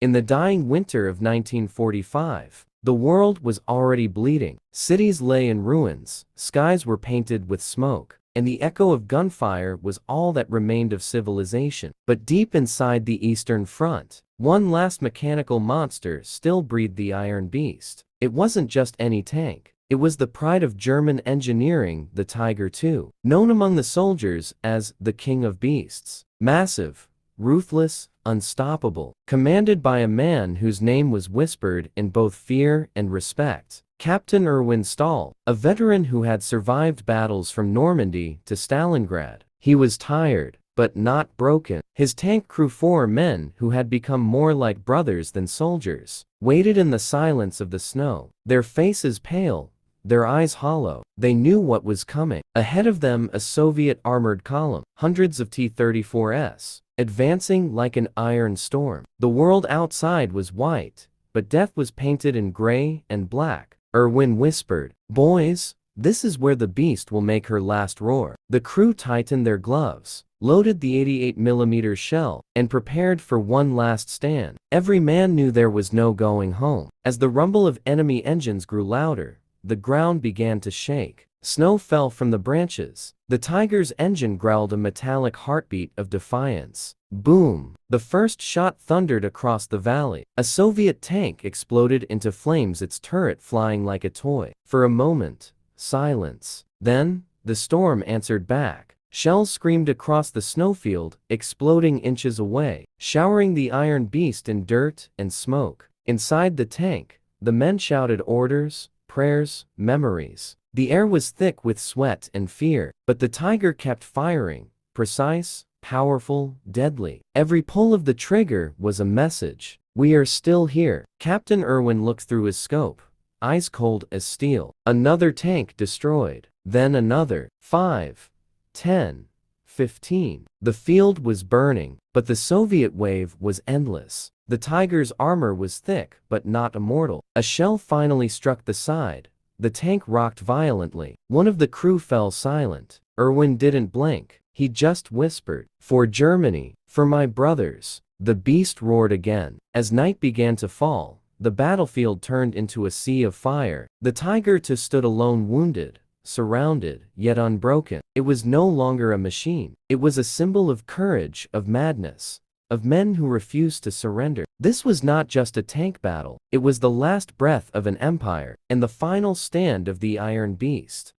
In the dying winter of 1945, the world was already bleeding. Cities lay in ruins, skies were painted with smoke, and the echo of gunfire was all that remained of civilization. But deep inside the Eastern Front, one last mechanical monster still breathed: the Iron Beast. It wasn't just any tank. It was the pride of German engineering, the Tiger II, known among the soldiers as the King of Beasts. Massive, ruthless, unstoppable, commanded by a man whose name was whispered in both fear and respect. Captain Erwin Stahl, a veteran who had survived battles from Normandy to Stalingrad. He was tired, but not broken. His tank crew, 4 men who had become more like brothers than soldiers, waited in the silence of the snow, their faces pale, their eyes hollow. They knew what was coming. Ahead of them, a Soviet armored column, hundreds of T-34s, advancing like an iron storm. The world outside was white, but death was painted in gray and black. Erwin whispered, "Boys, this is where the beast will make her last roar." The crew tightened their gloves, loaded the 88mm shell, and prepared for one last stand. Every man knew there was no going home. As the rumble of enemy engines grew louder, the ground began to shake. Snow fell from the branches. The Tiger's engine growled a metallic heartbeat of defiance. Boom! The first shot thundered across the valley. A Soviet tank exploded into flames, its turret flying like a toy. For a moment, silence. Then, the storm answered back. Shells screamed across the snowfield, exploding inches away, showering the Iron Beast in dirt and smoke. Inside the tank, the men shouted orders, prayers, memories. The air was thick with sweat and fear, but the Tiger kept firing, precise, powerful, deadly. Every pull of the trigger was a message. We are still here. Captain Erwin looked through his scope, eyes cold as steel. Another tank destroyed. Then another. 5, 10, 15. The field was burning, but the Soviet wave was endless. The Tiger's armor was thick, but not immortal. A shell finally struck the side. The tank rocked violently. One of the crew fell silent. Erwin didn't blink. He just whispered, "For Germany, for my brothers." The beast roared again. As night began to fall, the battlefield turned into a sea of fire. The Tiger II stood alone, wounded, surrounded, yet unbroken. It was no longer a machine. It was a symbol of courage, of madness, of men who refused to surrender. This was not just a tank battle. It was the last breath of an empire, and the final stand of the Iron Beast.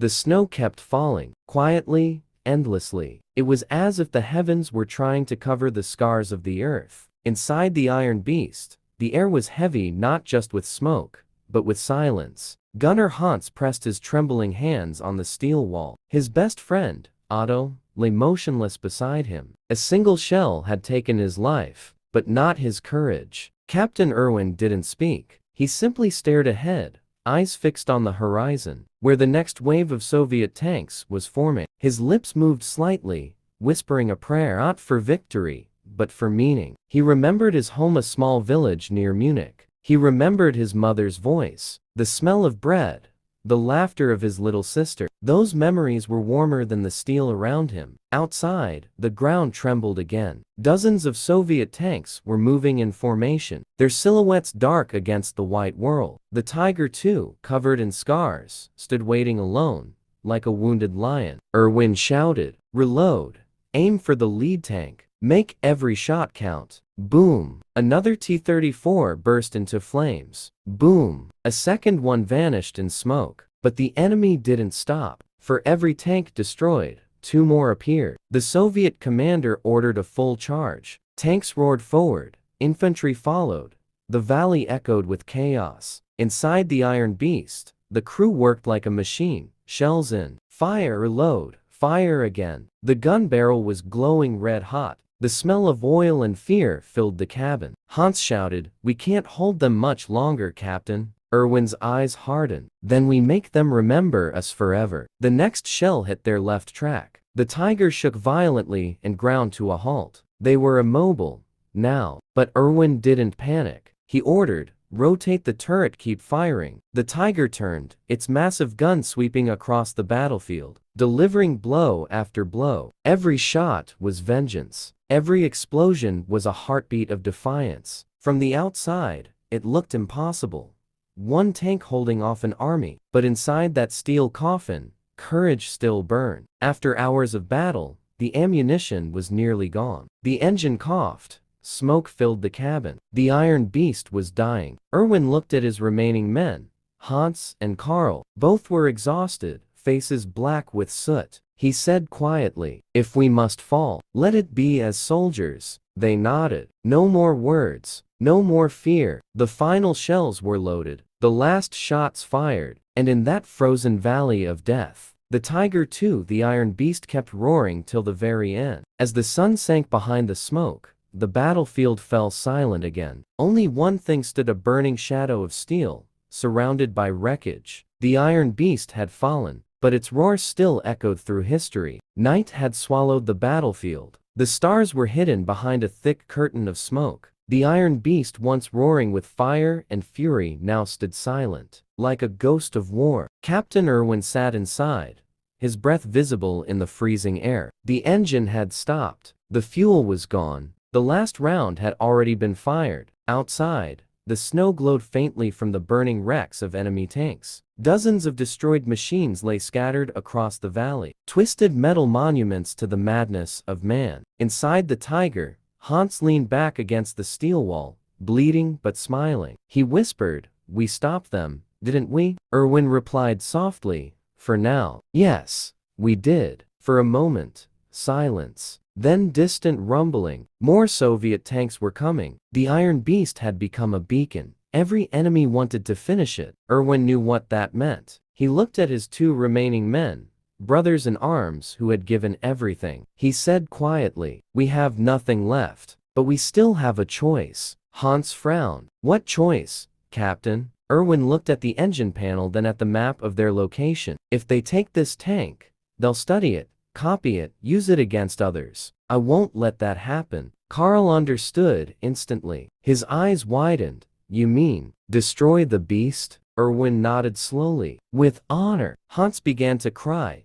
The snow kept falling, quietly, endlessly. It was as if the heavens were trying to cover the scars of the earth. Inside the Iron Beast, the air was heavy, not just with smoke, but with silence. Gunner Hans pressed his trembling hands on the steel wall. His best friend, Otto, lay motionless beside him. A single shell had taken his life, but not his courage. Captain Erwin didn't speak. He simply stared ahead, eyes fixed on the horizon, where the next wave of Soviet tanks was forming. His lips moved slightly, whispering a prayer, not for victory, but for meaning. He remembered his home, a small village near Munich. He remembered his mother's voice, the smell of bread, the laughter of his little sister. Those memories were warmer than the steel around him. Outside, the ground trembled again. Dozens of Soviet tanks were moving in formation, their silhouettes dark against the white world. The Tiger II, covered in scars, stood waiting alone, like a wounded lion. Erwin shouted, "Reload! Aim for the lead tank! Make every shot count!" Boom! Another T-34 burst into flames. Boom! A second one vanished in smoke. But the enemy didn't stop. For every tank destroyed, 2 more appeared. The Soviet commander ordered a full charge. Tanks roared forward. Infantry followed. The valley echoed with chaos. Inside the Iron Beast, the crew worked like a machine. Shells in. Fire, reload. Fire again. The gun barrel was glowing red hot. The smell of oil and fear filled the cabin. Hans shouted, "We can't hold them much longer, Captain." Erwin's eyes hardened. "Then we make them remember us forever." The next shell hit their left track. The Tiger shook violently and ground to a halt. They were immobile now, but Erwin didn't panic. He ordered, "Rotate the turret, keep firing." The Tiger turned, its massive gun sweeping across the battlefield. delivering blow after blow. Every shot was vengeance. Every explosion was a heartbeat of defiance. From the outside, it looked impossible. One tank holding off an army, but inside that steel coffin, courage still burned. After hours of battle, the ammunition was nearly gone. The engine coughed. Smoke filled the cabin. The Iron Beast was dying. Erwin looked at his remaining men, Hans and Karl. Both were exhausted, faces black with soot. He said quietly, "If we must fall, let it be as soldiers." They nodded. No more words, no more fear. The final shells were loaded, the last shots fired, and in that frozen valley of death, the Tiger II, the Iron Beast, kept roaring till the very end. As the sun sank behind the smoke, the battlefield fell silent again. Only one thing stood, a burning shadow of steel, surrounded by wreckage. The Iron Beast had fallen, but its roar still echoed through history. Night had swallowed the battlefield. The stars were hidden behind a thick curtain of smoke. The Iron Beast, once roaring with fire and fury, now stood silent, like a ghost of war. Captain Erwin sat inside, his breath visible in the freezing air. The engine had stopped. The fuel was gone. The last round had already been fired. Outside, the snow glowed faintly from the burning wrecks of enemy tanks. Dozens of destroyed machines lay scattered across the valley, twisted metal monuments to the madness of man. Inside the Tiger, Hans leaned back against the steel wall, bleeding but smiling. He whispered, "We stopped them, didn't we?" Erwin replied softly, "For now, yes, we did." For a moment, silence. Then distant rumbling. More Soviet tanks were coming. The Iron Beast had become a beacon. Every enemy wanted to finish it. Erwin knew what that meant. He looked at his two remaining men, brothers in arms who had given everything. He said quietly, "We have nothing left, but we still have a choice." Hans frowned. "What choice, Captain?" Erwin looked at the engine panel, then at the map of their location. "If they take this tank, they'll study it, copy it, use it against others. I won't let that happen." Karl understood instantly. His eyes widened. "You mean, destroy the beast?" Erwin nodded slowly. "With honor." Hans began to cry.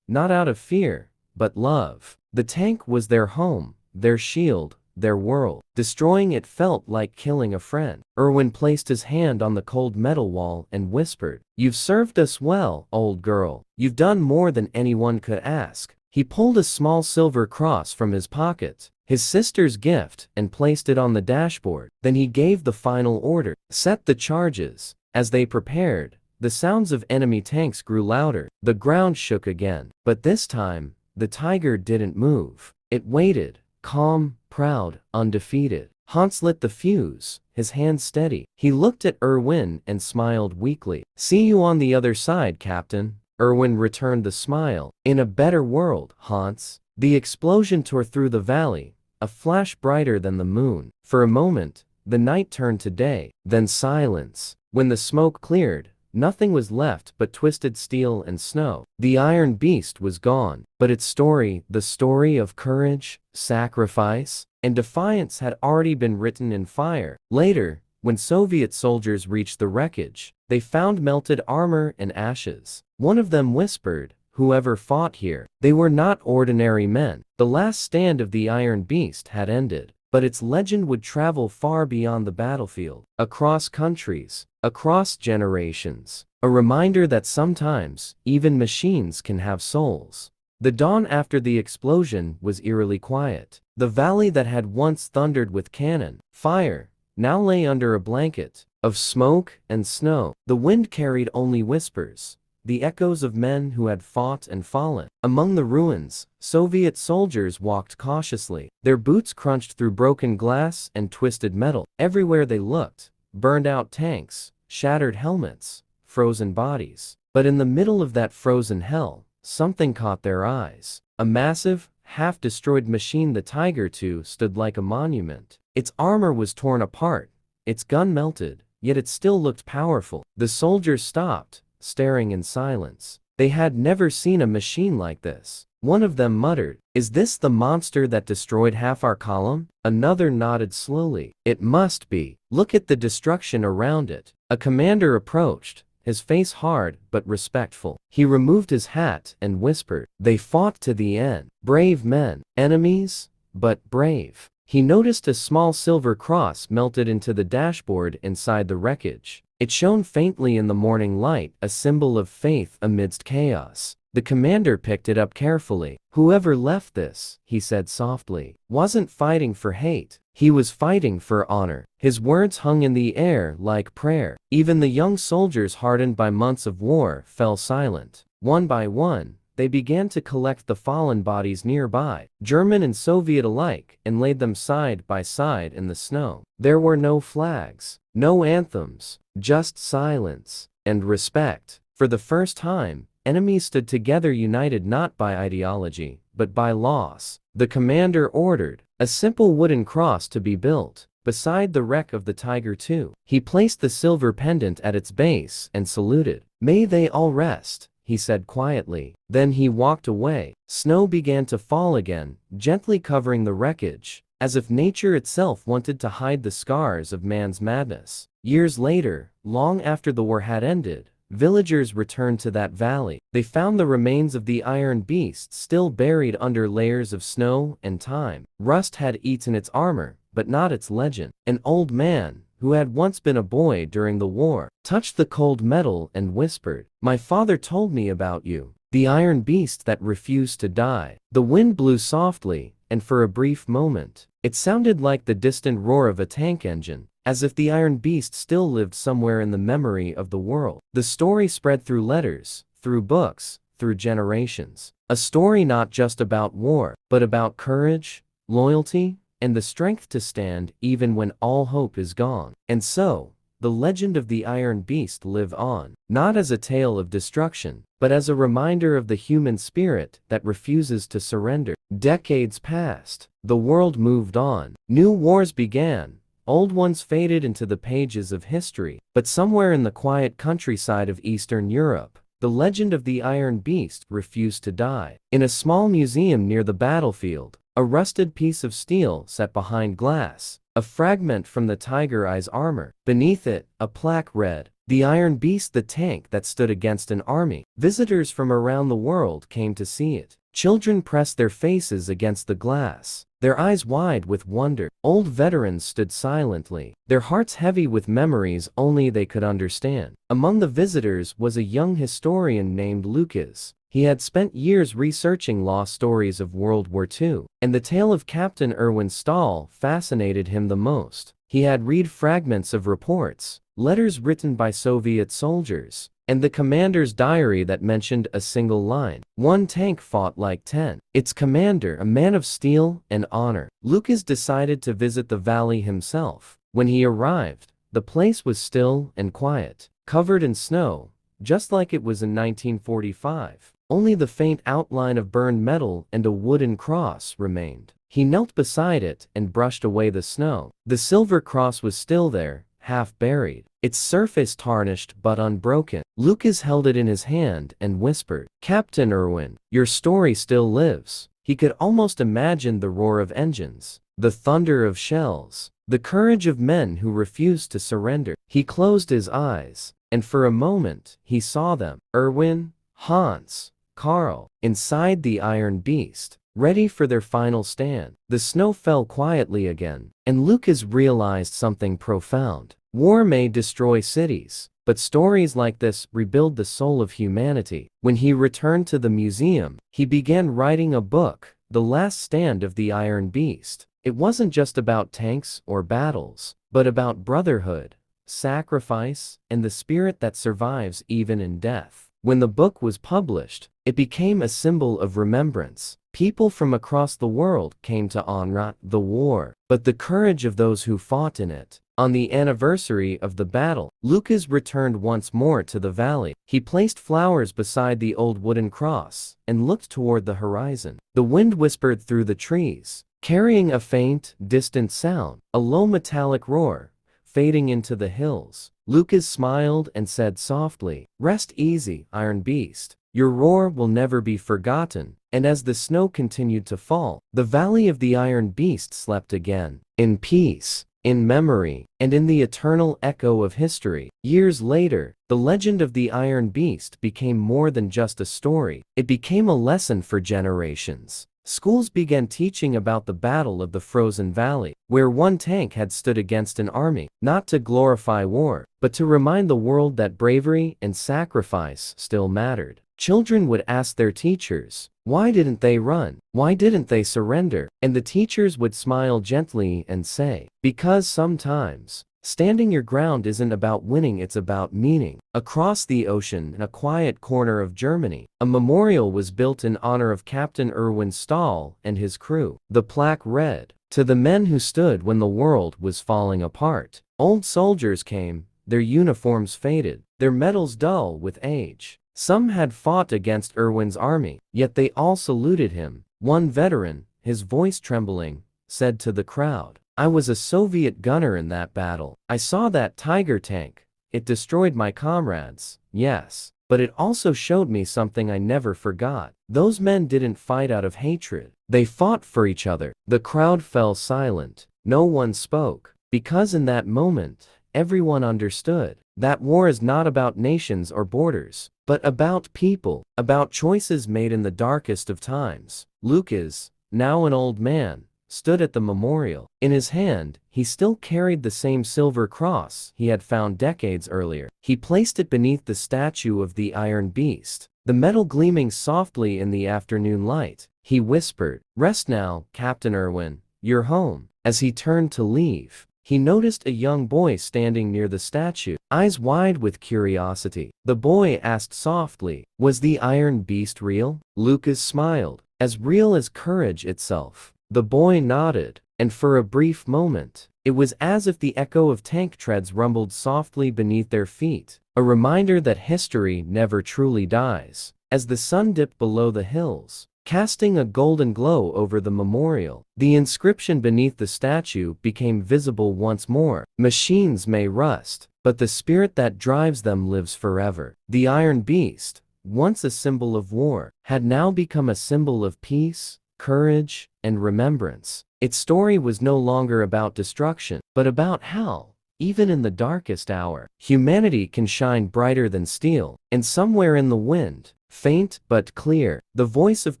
Not out of fear, but love. The tank was their home, their shield, their world. Destroying it felt like killing a friend. Erwin placed his hand on the cold metal wall and whispered, "You've served us well, old girl. You've done more than anyone could ask." He pulled a small silver cross from his pocket, his sister's gift, and placed it on the dashboard. Then he gave the final order, "Set the charges." As they prepared, the sounds of enemy tanks grew louder. The ground shook again. But this time, the Tiger didn't move. It waited, calm, proud, undefeated. Hans lit the fuse, his hand steady. He looked at Erwin and smiled weakly. "See you on the other side, Captain." Erwin returned the smile. "In a better world, Hans." The explosion tore through the valley, a flash brighter than the moon. For a moment, the night turned to day, then silence. When the smoke cleared, nothing was left but twisted steel and snow. The Iron Beast was gone, but its story, the story of courage, sacrifice, and defiance, had already been written in fire. Later, when Soviet soldiers reached the wreckage, they found melted armor and ashes. One of them whispered, "Whoever fought here, they were not ordinary men." The last stand of the Iron Beast had ended, but its legend would travel far beyond the battlefield, across countries, across generations. A reminder that sometimes, even machines can have souls. The dawn after the explosion was eerily quiet. The valley that had once thundered with cannon, fire, now lay under a blanket of smoke and snow. The wind carried only whispers, the echoes of men who had fought and fallen. Among the ruins, Soviet soldiers walked cautiously. Their boots crunched through broken glass and twisted metal. Everywhere they looked, burned-out tanks, shattered helmets, frozen bodies. But in the middle of that frozen hell, something caught their eyes. A massive, half-destroyed machine, the Tiger II, stood like a monument. Its armor was torn apart, its gun melted, yet it still looked powerful. The soldiers stopped, staring in silence. They had never seen a machine like this. One of them muttered, "Is this the monster that destroyed half our column?" Another nodded slowly. "It must be. Look at the destruction around it." A commander approached, his face hard but respectful. He removed his hat and whispered, "They fought to the end. Brave men. Enemies, but brave." He noticed a small silver cross melted into the dashboard inside the wreckage. It shone faintly in the morning light, a symbol of faith amidst chaos. The commander picked it up carefully. "Whoever left this," he said softly, "wasn't fighting for hate. He was fighting for honor." His words hung in the air like prayer. Even the young soldiers, hardened by months of war, fell silent. One by one, they began to collect the fallen bodies nearby, German and Soviet alike, and laid them side by side in the snow. There were no flags, no anthems, just silence and respect. For the first time, enemies stood together, united not by ideology, but by loss. The commander ordered a simple wooden cross to be built beside the wreck of the Tiger II. He placed the silver pendant at its base and saluted. "May they all rest," he said quietly. Then he walked away. Snow began to fall again, gently covering the wreckage, as if nature itself wanted to hide the scars of man's madness. Years later, long after the war had ended, villagers returned to that valley. They found the remains of the Iron Beast still buried under layers of snow and time. Rust had eaten its armor, but not its legend. An old man, who had once been a boy during the war, touched the cold metal and whispered, "My father told me about you, the Iron Beast that refused to die." The wind blew softly, and for a brief moment, it sounded like the distant roar of a tank engine, as if the Iron Beast still lived somewhere in the memory of the world. The story spread through letters, through books, through generations. A story not just about war, but about courage, loyalty, and the strength to stand even when all hope is gone. And so, the legend of the Iron Beast lived on, not as a tale of destruction, but as a reminder of the human spirit that refuses to surrender. Decades passed. The world moved on. New wars began. Old ones faded into the pages of history. But somewhere in the quiet countryside of Eastern Europe, the legend of the Iron Beast refused to die. In a small museum near the battlefield, a rusted piece of steel set behind glass, a fragment from the Tiger Eye's armor. Beneath it, a plaque read, "The Iron Beast, the tank that stood against an army." Visitors from around the world came to see it. Children pressed their faces against the glass, their eyes wide with wonder. Old veterans stood silently, their hearts heavy with memories only they could understand. Among the visitors was a young historian named Lucas. He had spent years researching lost stories of World War II, and the tale of Captain Erwin Stahl fascinated him the most. He had read fragments of reports, letters written by Soviet soldiers, and the commander's diary that mentioned a single line: "One tank fought like 10. Its commander, a man of steel and honor." Lucas decided to visit the valley himself. When he arrived, the place was still and quiet, covered in snow, just like it was in 1945. Only the faint outline of burned metal and a wooden cross remained. He knelt beside it and brushed away the snow. The silver cross was still there, half buried, its surface tarnished but unbroken. Lucas held it in his hand and whispered, "Captain Erwin, your story still lives." He could almost imagine the roar of engines, the thunder of shells, the courage of men who refused to surrender. He closed his eyes, and for a moment, he saw them. Erwin, Hans, Karl, inside the Iron Beast, ready for their final stand. The snow fell quietly again, and Lucas realized something profound. War may destroy cities, but stories like this rebuild the soul of humanity. When he returned to the museum, he began writing a book, The Last Stand of the Iron Beast. It wasn't just about tanks or battles, but about brotherhood, sacrifice, and the spirit that survives even in death. When the book was published, it became a symbol of remembrance. People from across the world came to honor the war, but the courage of those who fought in it. On the anniversary of the battle, Lucas returned once more to the valley. He placed flowers beside the old wooden cross and looked toward the horizon. The wind whispered through the trees, carrying a faint, distant sound, a low metallic roar, fading into the hills. Lucas smiled and said softly, "Rest easy, Iron Beast. Your roar will never be forgotten." And as the snow continued to fall, the valley of the Iron Beast slept again, in peace, in memory, and in the eternal echo of history. Years later, the legend of the Iron Beast became more than just a story. It became a lesson for generations. Schools began teaching about the Battle of the Frozen Valley, where one tank had stood against an army, not to glorify war, but to remind the world that bravery and sacrifice still mattered. Children would ask their teachers, why didn't they run? Why didn't they surrender? And the teachers would smile gently and say, because sometimes, standing your ground isn't about winning, it's about meaning. Across the ocean, in a quiet corner of Germany, a memorial was built in honor of Captain Erwin Stahl and his crew. The plaque read, to the men who stood when the world was falling apart. Old soldiers came, their uniforms faded, their medals dull with age. Some had fought against Erwin's army, yet they all saluted him. One veteran, his voice trembling, said to the crowd, I was a Soviet gunner in that battle. I saw that Tiger tank. It destroyed my comrades, yes, but it also showed me something I never forgot. Those men didn't fight out of hatred. They fought for each other. The crowd fell silent. No one spoke, because in that moment, everyone understood that war is not about nations or borders, but about people, about choices made in the darkest of times. Lucas, now an old man, stood at the memorial. In his hand, he still carried the same silver cross he had found decades earlier. He placed it beneath the statue of the Iron Beast, the metal gleaming softly in the afternoon light. He whispered, rest now, Captain Erwin, you're home. As he turned to leave, he noticed a young boy standing near the statue, eyes wide with curiosity. The boy asked softly, was the Iron Beast real? Lucas smiled, as real as courage itself. The boy nodded, and for a brief moment, it was as if the echo of tank treads rumbled softly beneath their feet, a reminder that history never truly dies. As the sun dipped below the hills, casting a golden glow over the memorial, the inscription beneath the statue became visible once more. Machines may rust, but the spirit that drives them lives forever. The Iron Beast, once a symbol of war, had now become a symbol of peace, courage, and remembrance. Its story was no longer about destruction, but about how, even in the darkest hour, humanity can shine brighter than steel. And somewhere in the wind, faint but clear, the voice of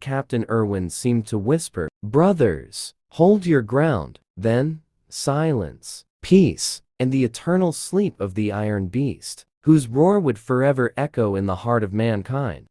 Captain Erwin seemed to whisper, brothers, hold your ground. Then, silence, peace, and the eternal sleep of the Iron Beast, whose roar would forever echo in the heart of mankind.